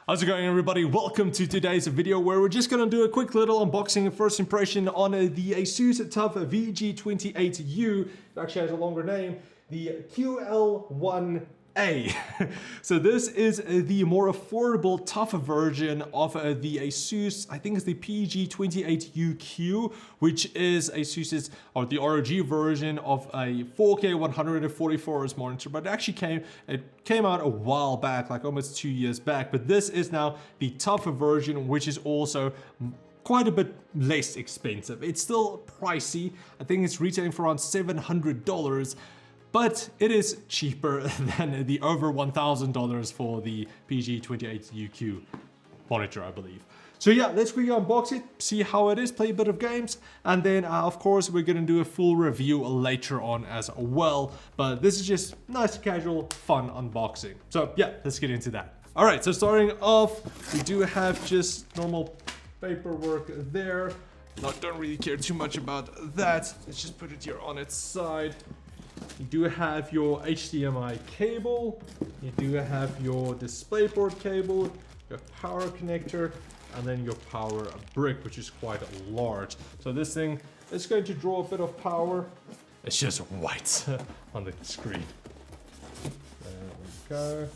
How's it going, everybody? Welcome to today's video where we're just gonna do a quick little unboxing and first impression on the ASUS TUF VG28U. It actually has a longer name, the QL1A. So this is the more affordable, tougher version of the ASUS, I think it's the VG28UQ, which is ASUS's, or the ROG version of a 4K 144Hz monitor, but it came out a while back, like almost 2 years back, but this is now the tougher version, which is also quite a bit less expensive. It's still pricey. I think it's retailing for around $700, but it is cheaper than the over $1,000 for the VG28UQ monitor, I believe. So yeah, let's quickly unbox it, see how it is, play a bit of games, and then of course we're gonna do a full review later on as well. But this is just nice, casual, fun unboxing. So yeah, let's get into that. All right, so starting off, we do have just normal paperwork there. Don't really care too much about that. Let's just put it here on its side. You do have your HDMI cable, you do have your DisplayPort cable, your power connector, and then your power brick, which is quite large. So this thing is going to draw a bit of power. It's just white on the screen. There we go.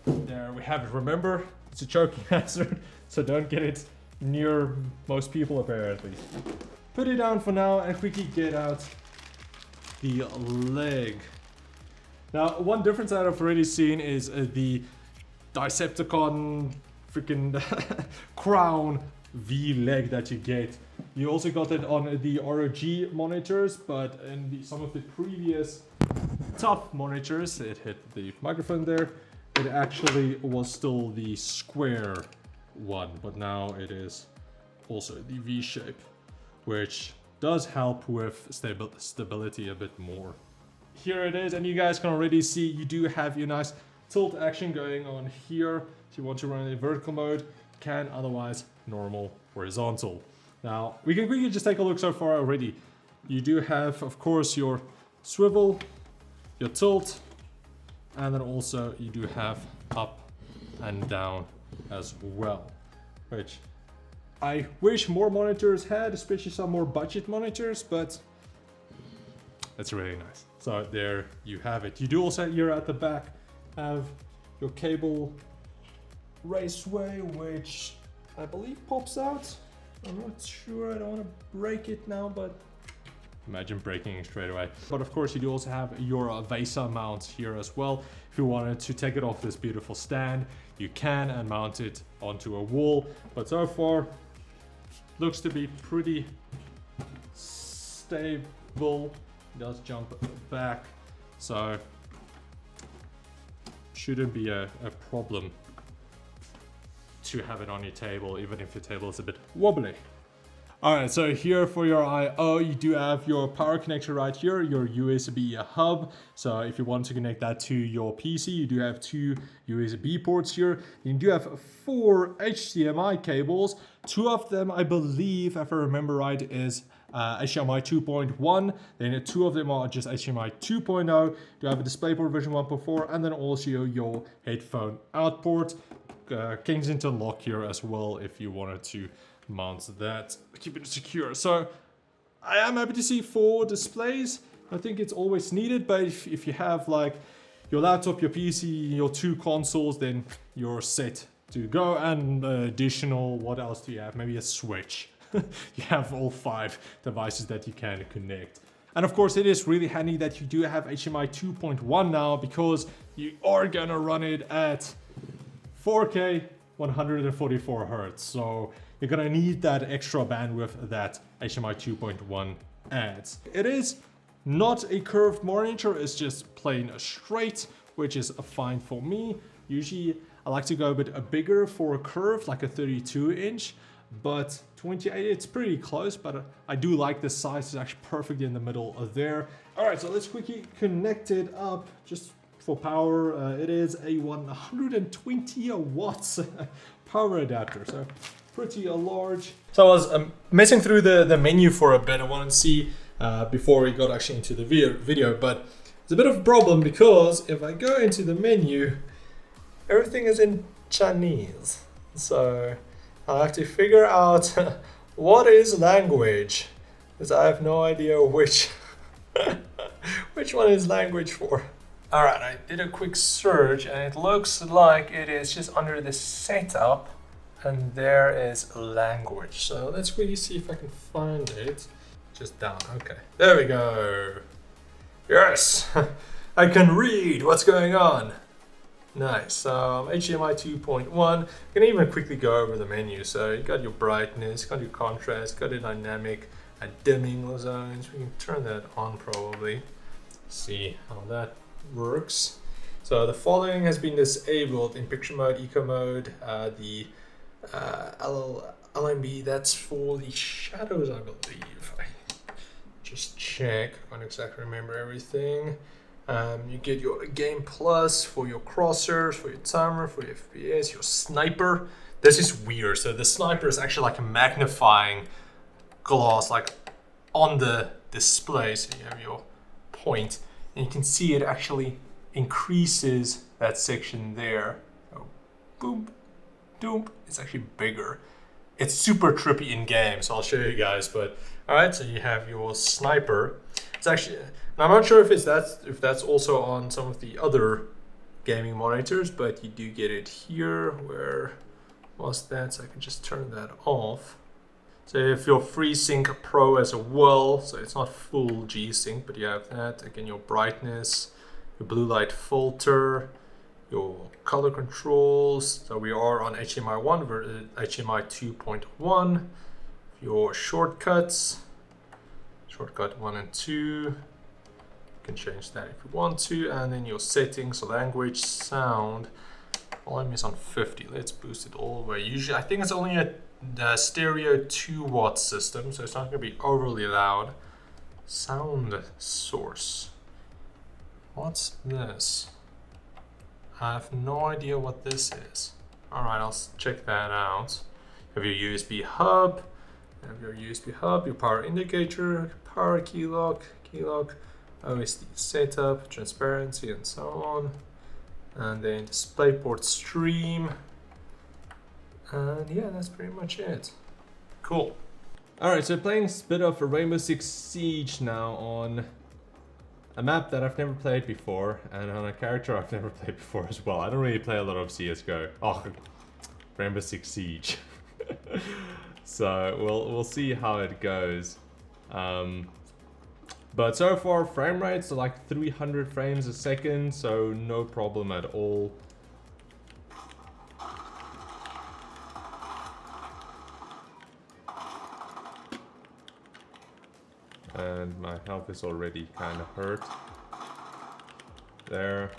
There we have it. Remember, it's a choking hazard, so don't get it near most people apparently. Put it down for now and quickly get out the leg. Now, one difference that I've already seen is the Decepticon freaking crown V leg that you get. You also got it on the ROG monitors, but in some of the previous tough monitors, it hit the microphone there. It actually was still the square one, but now it is also the V shape, which does help with stability a bit more. Here it is, and you guys can already see you do have your nice tilt action going on here. If you want to run it in vertical mode, you can, otherwise normal horizontal. Now, we can quickly just take a look so far already. You do have, of course, your swivel, your tilt, and then also you do have up and down as well, which I wish more monitors had, especially some more budget monitors, but it's really nice. So there you have it. You do also here at the back have your cable raceway, which I believe pops out. I'm not sure, I don't want to break it now, but imagine breaking it straight away. But of course you do also have your VESA mounts here as well. If you wanted to take it off this beautiful stand, you can, and mount it onto a wall. But so far, looks to be pretty stable. It does jump back, so shouldn't be a problem to have it on your table, even if your table is a bit wobbly. Alright, so here for your I/O, you do have your power connector right here, your USB hub. So if you want to connect that to your PC, you do have 2 USB ports here. You do have 4 HDMI cables. 2 of them, I believe, if I remember right, is HDMI 2.1. Then 2 of them are just HDMI 2.0. You have a DisplayPort version 1.4, and then also your headphone out port. Kensington lock here as well if you wanted to mount that, keep it secure. So I am happy to see 4 displays. I think it's always needed, but if you have like your laptop, your PC, your 2 consoles, then you're set to go. And additional, what else do you have? Maybe a Switch. You have all 5 devices that you can connect. And of course it is really handy that you do have HDMI 2.1 now, because you are gonna run it at 4K 144Hz. So you're gonna need that extra bandwidth that HDMI 2.1 adds. It is not a curved monitor, it's just plain straight, which is fine for me. Usually I like to go a bit bigger for a curve, like a 32-inch, but 28, it's pretty close, but I do like this size. It's actually perfect in the middle of there. All right, so let's quickly connect it up just for power. It is a 120 watts power adapter, so pretty large. So I was messing through the menu for a bit. I wanted to see before we got actually into the video, but it's a bit of a problem because if I go into the menu, everything is in Chinese. So I'll have to figure out what is language, because I have no idea which which one is language for. Alright, I did a quick search and it looks like it is just under the setup and there is language. So let's quickly see if I can find it. Just down, okay. There we go. Yes, I can read what's going on. Nice, HDMI 2.1. You can even quickly go over the menu. So you got your brightness, got your contrast, got your dynamic dimming zones. We can turn that on probably. See how that works. So the following has been disabled in picture mode, eco mode, the LMB, that's for the shadows, I believe. I just check, I can't exactly remember everything. You get your game plus for your crosshairs, for your timer, for your FPS, your sniper. This is weird. So the sniper is actually like a magnifying glass, like on the display. So you have your point, and you can see it actually increases that section there. Oh, boom, doom. It's actually bigger. It's super trippy in game, so I'll show you guys. But all right, so you have your sniper. It's actually, I'm not sure if that's also on some of the other gaming monitors, but you do get it here. Where was that? So I can just turn that off. So if your FreeSync Pro as well, so it's not full G-Sync, but you have that. Again, your brightness, your blue light filter, your color controls. So we are on HDMI 1 versus HDMI 2.1. Your shortcuts, shortcut 1 and 2. You can change that if you want to. And then your settings, so language, sound. Volume is on 50. Let's boost it all the way. Usually, I think it's only a stereo 2-watt system, so it's not going to be overly loud. Sound source. What's this? I have no idea what this is. Alright, I'll check that out. You have your USB hub. You have your USB hub, your power indicator, power keylock, OSD setup, transparency, and so on. And then DisplayPort stream. And yeah, that's pretty much it. Cool. Alright, so playing a bit of Rainbow Six Siege now on a map that I've never played before, and on a character I've never played before as well. I don't really play a lot of CSGO. Oh, Rainbow Six Siege. So we'll see how it goes. But so far frame rates are like 300 frames a second, so no problem at all. And my health is already kind of hurt there.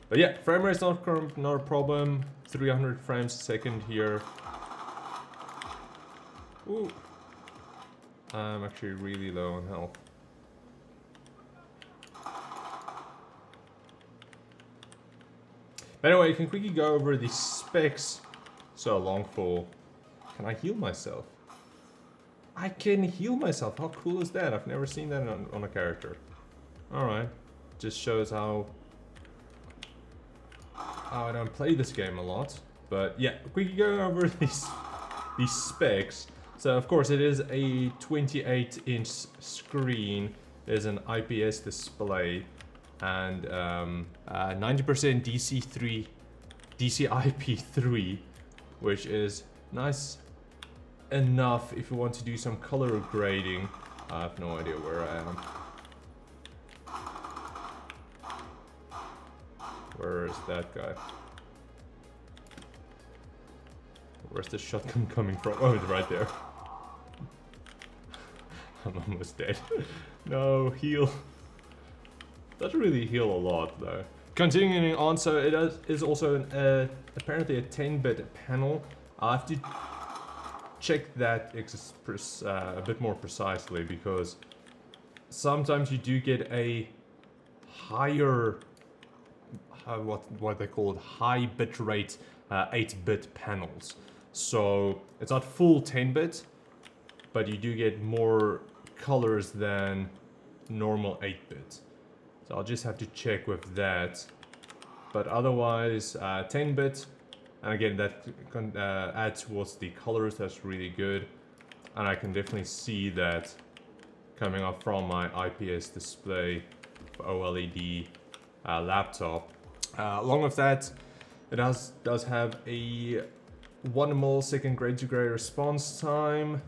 But yeah, frame rate's not a problem. 300 frames a second here. Ooh. I'm actually really low on health. But anyway, you can quickly go over the specs. So long for... Can I heal myself? I can heal myself. How cool is that? I've never seen that on a character. Alright. Just shows how I don't play this game a lot. But yeah, quickly going over these specs. So of course it is a 28-inch screen. There's an IPS display and 90% DCI-P3, which is nice enough if you want to do some color grading. I have no idea where I am. Where is that guy? Where's the shotgun coming from? Oh, it's right there. I'm almost dead. No, heal. Doesn't really heal a lot though. Continuing on, so it is also apparently a 10-bit panel. I have to check that a bit more precisely, because sometimes you do get a higher, what they call it, high bitrate 8-bit panels. So it's not full 10-bit, but you do get more colors than normal 8-bit. So I'll just have to check with that. but otherwise 10-bit. And again, that adds towards the colors, that's really good. And I can definitely see that coming up from my IPS display for OLED laptop. Along with that, it does have a 1 millisecond gray to gray response time.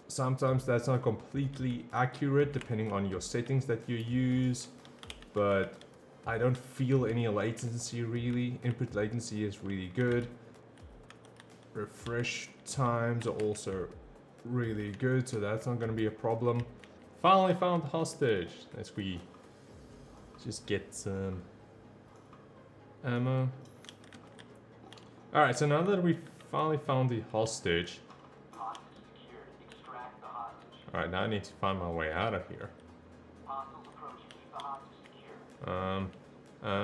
Sometimes that's not completely accurate depending on your settings that you use, but I don't feel any latency really. Input latency is really good. Refresh times are also really good, so that's not going to be a problem. Finally found the hostage. Let's just get some ammo. Alright, so now that we finally found the hostage. Alright, now I need to find my way out of here.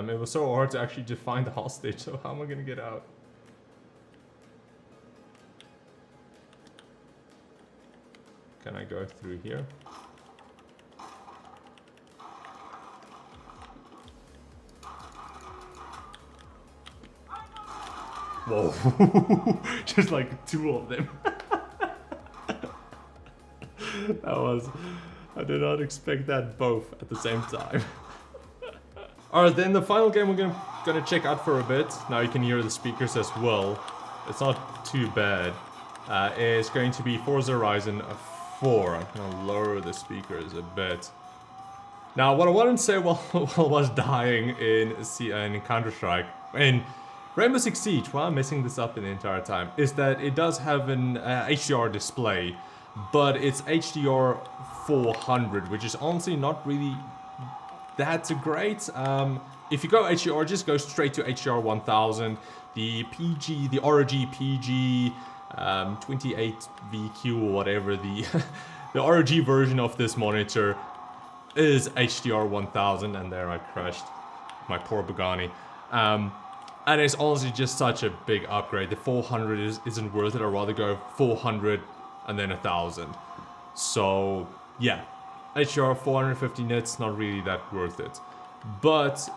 It was so hard to actually just find the hostage, so how am I gonna get out? Can I go through here? Whoa, just like 2 of them. I did not expect that both at the same time. Alright, then the final game we're gonna check out for a bit. Now you can hear the speakers as well. It's not too bad. It's going to be Forza Horizon 4. I'm gonna lower the speakers a bit. Now, what I wanted to say while I was dying in Counter-Strike, in Rainbow Six Siege, while I'm messing this up the entire time, is that it does have an HDR display, but it's HDR 400, which is honestly not really that great. If you go HDR, just go straight to HDR 1000. The PG, the ROG PG 28VQ or whatever, the ROG version of this monitor is HDR 1000, and there I crashed my poor Bugani. And it's honestly just such a big upgrade. The 400 isn't worth it. I'd rather go 400 and then 1000. So yeah, HDR 450 nits, not really that worth it. But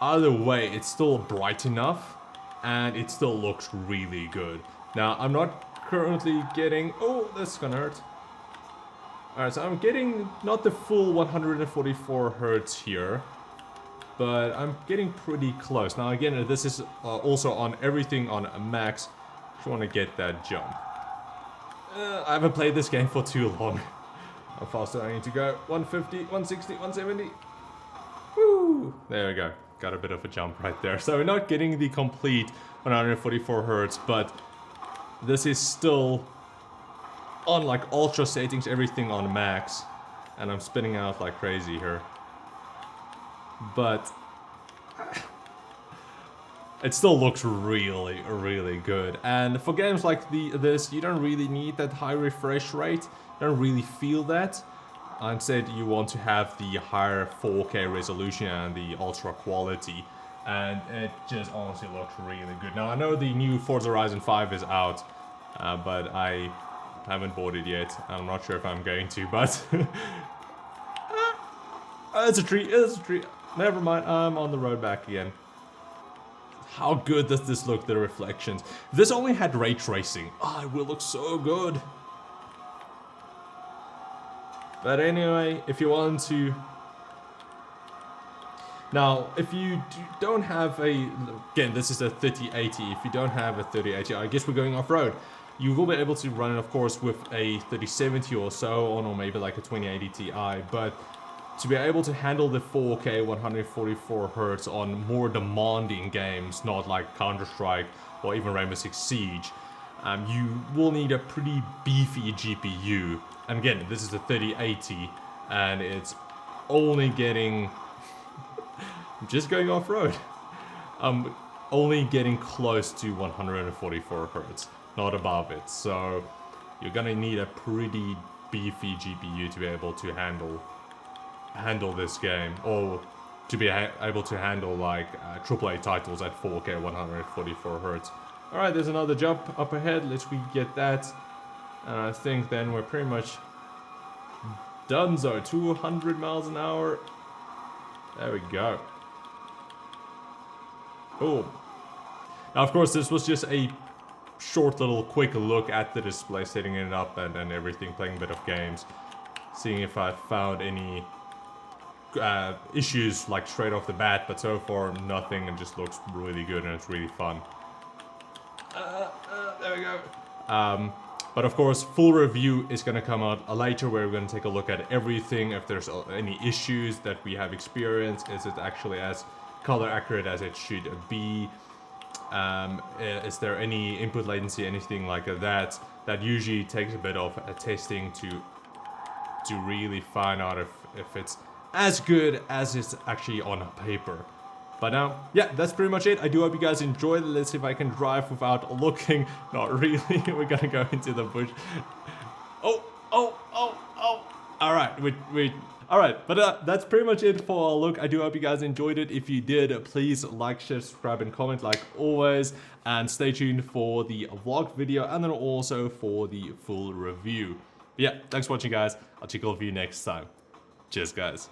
either way, it's still bright enough and it still looks really good. Now, I'm not currently getting... Oh, that's gonna hurt. Alright, so I'm getting not the full 144 hertz here, but I'm getting pretty close. Now again, this is also on everything on max. If you want to get that jump. I haven't played this game for too long. How fast do I need to go? 150, 160, 170. Woo! There we go. Got a bit of a jump right there. So we're not getting the complete 144 hertz, but this is still on like ultra settings, everything on max. And I'm spinning out like crazy here. But it still looks really, really good. And for games like this, you don't really need that high refresh rate. You don't really feel that. Instead, you want to have the higher 4K resolution and the ultra quality. And it just honestly looks really good. Now, I know the new Forza Horizon 5 is out, but I haven't bought it yet. I'm not sure if I'm going to, but... it's a tree, it's a tree. Never mind, I'm on the road back again. How good does this look, the reflections? If this only had ray tracing, oh, it will look so good. But anyway, if you want to... Now, if you don't have a... Again, this is a 3080. If you don't have a 3080, I guess we're going off-road. You will be able to run it, of course, with a 3070 or so, or maybe like a 2080 Ti, but... to be able to handle the 4K 144 Hz on more demanding games, not like Counter-Strike or even Rainbow Six Siege, you will need a pretty beefy GPU. And again, this is a 3080, and it's only getting... just going off-road. Only getting close to 144 Hz, not above it. So you're gonna need a pretty beefy GPU to be able to handle this game, or to be able to handle like AAA titles at 4K 144 Hz. Alright, there's another jump up ahead. Let's get that. And I think then we're pretty much done. So 200 miles an hour. There we go. Boom. Now, of course, this was just a short little quick look at the display, setting it up and everything, playing a bit of games, seeing if I found any issues like straight off the bat, but so far nothing, and just looks really good and it's really fun. There we go. But of course, full review is going to come out later, where we're going to take a look at everything. If there's any issues that we have experienced, is it actually as color accurate as it should be? Is there any input latency, anything like that? That usually takes a bit of testing to really find out if it's as good as it's actually on paper. But now, yeah, that's pretty much it. I do hope you guys enjoyed it. Let's see if I can drive without looking. Not really. We're gonna go into the bush. Oh. All right, all right, but that's pretty much it for a look. I do hope you guys enjoyed it. If you did, please like, share, subscribe, and comment like always. And stay tuned for the vlog video and then also for the full review. But yeah, thanks for watching, guys. I'll check all of you next time. Cheers, guys.